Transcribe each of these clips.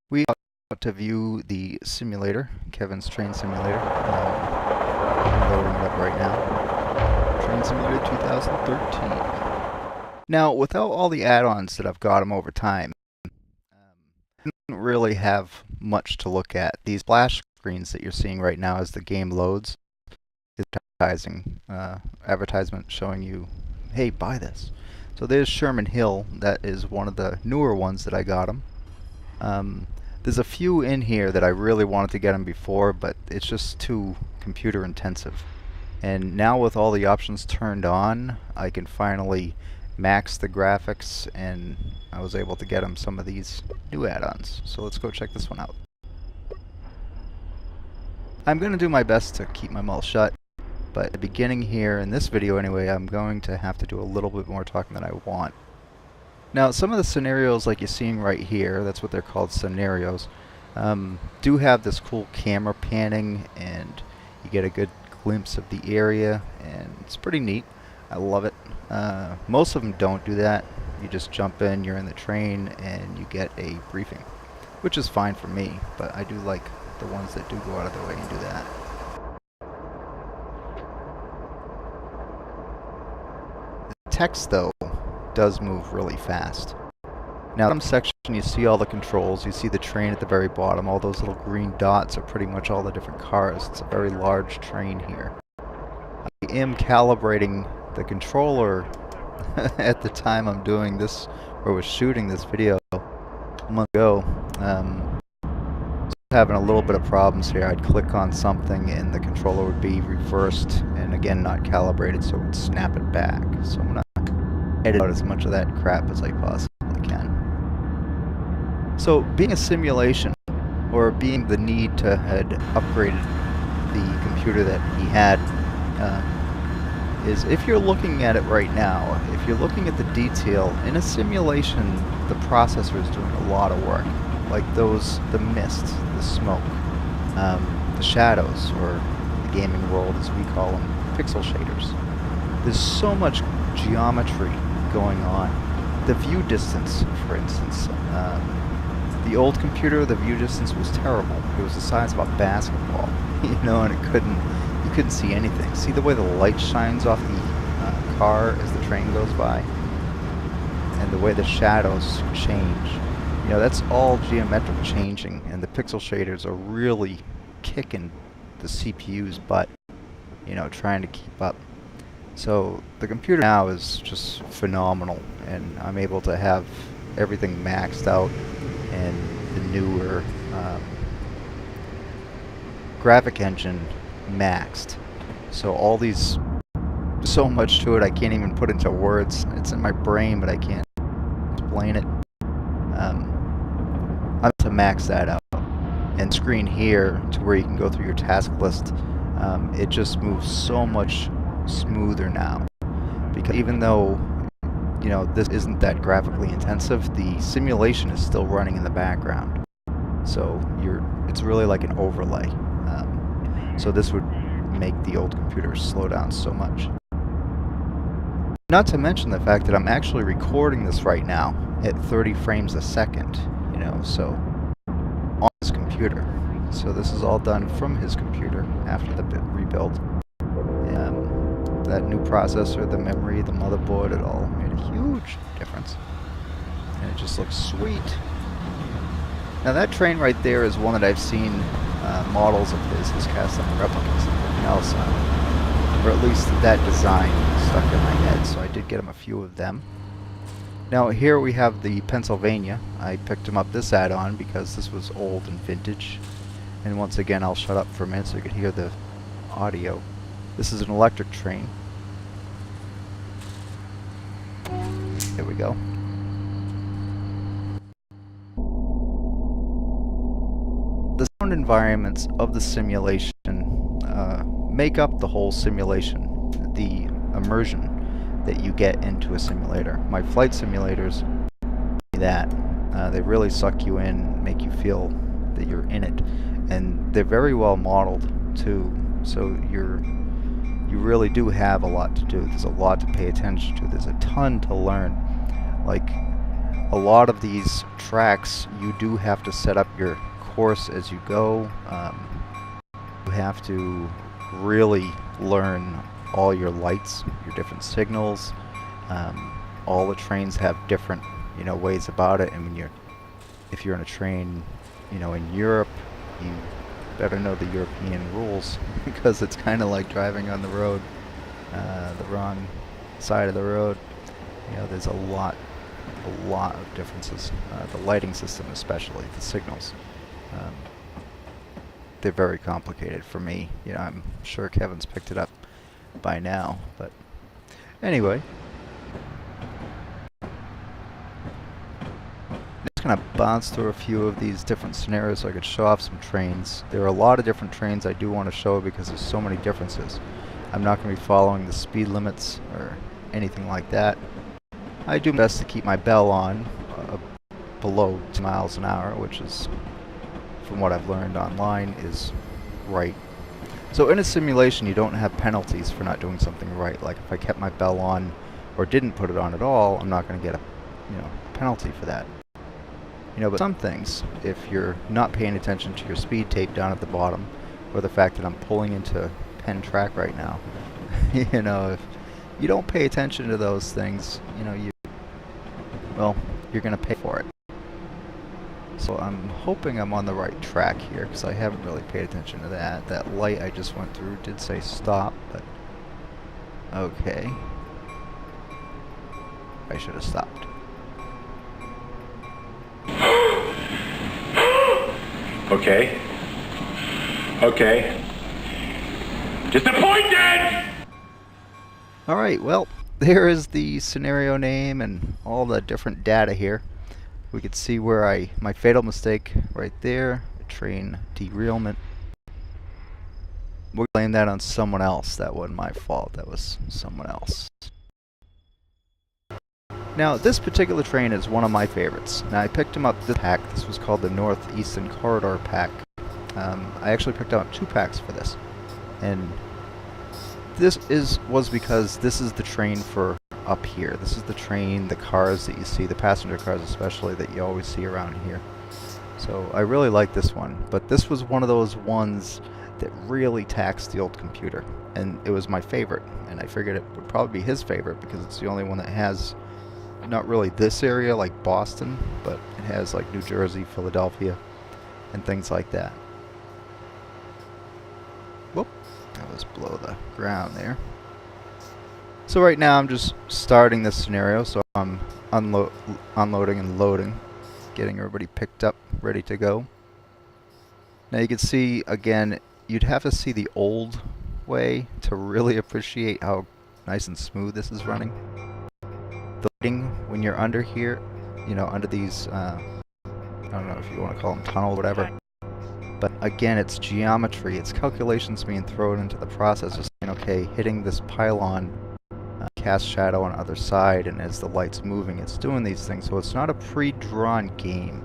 We got to view the simulator, Kevin's train simulator. I'm loading it up right now. Train Simulator 2013. Now, without all the add-ons that I've got him over time, I don't really have much to look at. These splash screens that you're seeing right now as the game loads, advertisement showing you, hey, buy this. So there's Sherman Hill. That is one of the newer ones that I got him. There's a few in here that I really wanted to get him before, but it's just too computer intensive. And now with all the options turned on, I can finally max the graphics, and I was able to get him some of these new add-ons. So let's go check this one out. I'm going to do my best to keep my mouth shut, but at the beginning here, in this video anyway, I'm going to have to do a little bit more talking than I want. Now, some of the scenarios like you're seeing right here, that's what they're called, scenarios, do have this cool camera panning, and you get a good glimpse of the area, and it's pretty neat. I love it. Most of them don't do that. You just jump in, you're in the train, and you get a briefing, which is fine for me, but I do like the ones that do go out of their way and do that. The text, though, does move really fast. Now, in some section you see all the controls, you see the train at the very bottom, all those little green dots are pretty much all the different cars. It's a very large train here. I am calibrating the controller at the time I'm doing this, or was shooting this video a month ago. Having a little bit of problems here. I'd click on something and the controller would be reversed and again not calibrated, so it would snap it back. So I'm gonna edit out as much of that crap as I possibly can. So being a simulation, or being the need to had upgraded the computer that he had, is if you're looking at it right now, if you're looking at the detail, in a simulation the processor is doing a lot of work. Like the mist, the smoke, the shadows, or the gaming world as we call them, pixel shaders. There's so much geometry going on. The view distance, for instance, the old computer, the view distance was terrible. It was the size of a basketball, you know, and you couldn't see anything. See the way the light shines off the car as the train goes by, and the way the shadows change. You know, that's all geometric changing, and the pixel shaders are really kicking the CPU's butt, you know, trying to keep up. So the computer now is just phenomenal, and I'm able to have everything maxed out, and the newer graphic engine maxed. So all these, so much to it I can't even put into words. It's in my brain, but I can't explain it. I'm to max that out, and screen here to where you can go through your task list. It just moves so much smoother now, because even though, you know, this isn't that graphically intensive, the simulation is still running in the background. So it's really like an overlay. So this would make the old computer slow down so much. Not to mention the fact that I'm actually recording this right now at 30 frames a second, you know, so on his computer. So this is all done from his computer after the rebuild. That new processor, the memory, the motherboard, it all made a huge difference. And it just looks sweet. Now that train right there is one that I've seen models of his cast iron replicas and everything else on. Or at least that design stuck in my head, so I did get him a few of them. Now here we have the Pennsylvania. I picked him up this add-on because this was old and vintage. And once again, I'll shut up for a minute so you can hear the audio. This is an electric train. There we go. The sound environments of the simulation make up the whole simulation, the immersion that you get into a simulator. My flight simulators do that. They really suck you in, make you feel that you're in it, and they're very well modeled too. So you really do have a lot to do. There's a lot to pay attention to. There's a ton to learn. Like a lot of these tracks, you do have to set up your course as you go. You have to really learn all your lights, your different signals. All the trains have different, ways about it. And if you're in a train, in Europe, you better know the European rules because it's kind of like driving on the road, the wrong side of the road. There's a lot of differences. The lighting system, especially the signals, they're very complicated for me. I'm sure Kevin's picked it up by now, but anyway. Just gonna bounce through a few of these different scenarios so I could show off some trains. There are a lot of different trains I do want to show because there's so many differences. I'm not going to be following the speed limits or anything like that. I do my best to keep my bell on below 2 miles an hour, which is, from what I've learned online, is right. So in a simulation, you don't have penalties for not doing something right. Like if I kept my bell on or didn't put it on at all, I'm not going to get a penalty for that. But some things, if you're not paying attention to your speed tape down at the bottom, or the fact that I'm pulling into pen track right now, if you don't pay attention to those things, you're going to pay for it. So I'm hoping I'm on the right track here, because I haven't really paid attention to that. That light I just went through did say stop, but okay. I should have stopped. Okay. Disappointed! Alright, well, there is the scenario name and all the different data here. We could see where my fatal mistake right there, train derailment. We'll blame that on someone else. That wasn't my fault, that was someone else. Now, this particular train is one of my favorites. Now, I picked him up this pack. This was called the Northeastern Corridor pack. I actually picked out 2 packs for this. And this was because this is the train for up here. This is the train, the cars that you see, the passenger cars especially, that you always see around here. So I really like this one. But this was one of those ones that really taxed the old computer. And it was my favorite. And I figured it would probably be his favorite because it's the only one that has not really this area like Boston, but it has like New Jersey, Philadelphia, and things like that. Whoop, that was below the ground there. So right now I'm just starting this scenario, so I'm unloading and loading, getting everybody picked up, ready to go. Now you can see, again, you'd have to see the old way to really appreciate how nice and smooth this is running. The lighting when you're under here, under these, I don't know if you want to call them tunnel or whatever, but again, it's geometry, it's calculations being thrown into the process of saying, okay, hitting this pylon, cast shadow on the other side, and as the light's moving, it's doing these things. So it's not a pre-drawn game.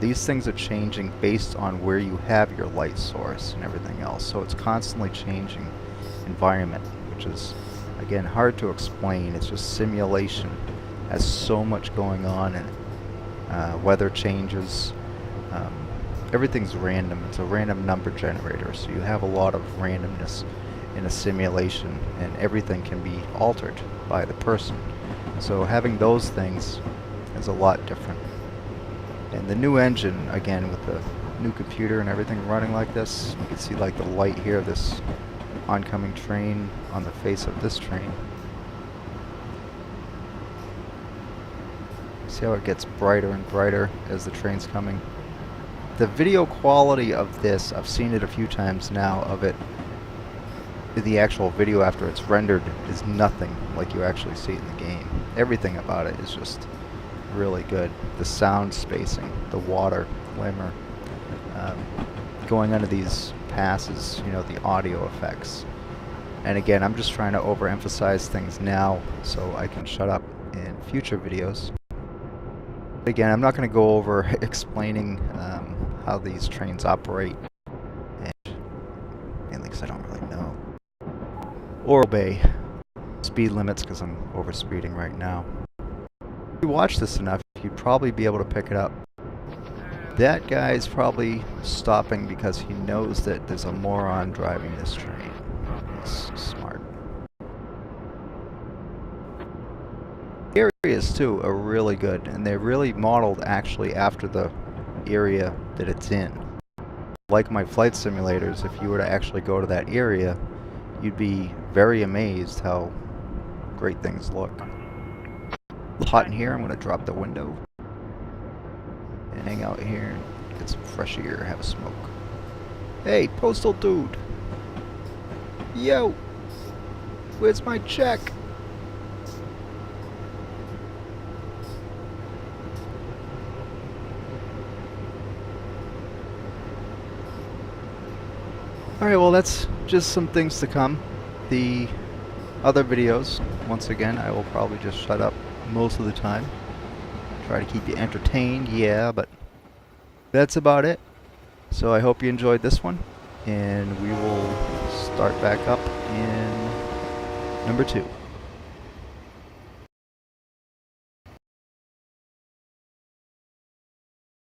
These things are changing based on where you have your light source and everything else. So it's constantly changing environment, which is, again, hard to explain. It's just simulation. Has so much going on, and weather changes. Everything's random. It's a random number generator, so you have a lot of randomness in a simulation, and everything can be altered by the person. So having those things is a lot different. And the new engine, again, with the new computer and everything running like this, you can see like the light here, this oncoming train on the face of this train. See how it gets brighter and brighter as the train's coming. The video quality of this, I've seen it a few times now, of it, the actual video after it's rendered, is nothing like you actually see it in the game. Everything about it is just really good. The sound spacing, the water glimmer, going under these passes, the audio effects. And again, I'm just trying to overemphasize things now so I can shut up in future videos. Again, I'm not going to go over explaining how these trains operate, and mainly because I don't really know, or obey speed limits because I'm overspeeding right now. If you watch this enough, you'd probably be able to pick it up. That guy's probably stopping because he knows that there's a moron driving this train. He's smart. The areas too are really good, and they're really modeled actually after the area that it's in. Like my flight simulators, if you were to actually go to that area, you'd be very amazed how great things look. Hot in here, I'm going to drop the window and hang out here and get some fresh air, have a smoke. Hey, postal dude! Yo! Where's my check? Alright, well that's just some things to come. The other videos, once again, I will probably just shut up most of the time. Try to keep you entertained, yeah, but that's about it. So I hope you enjoyed this one, and we will start back up in number 2.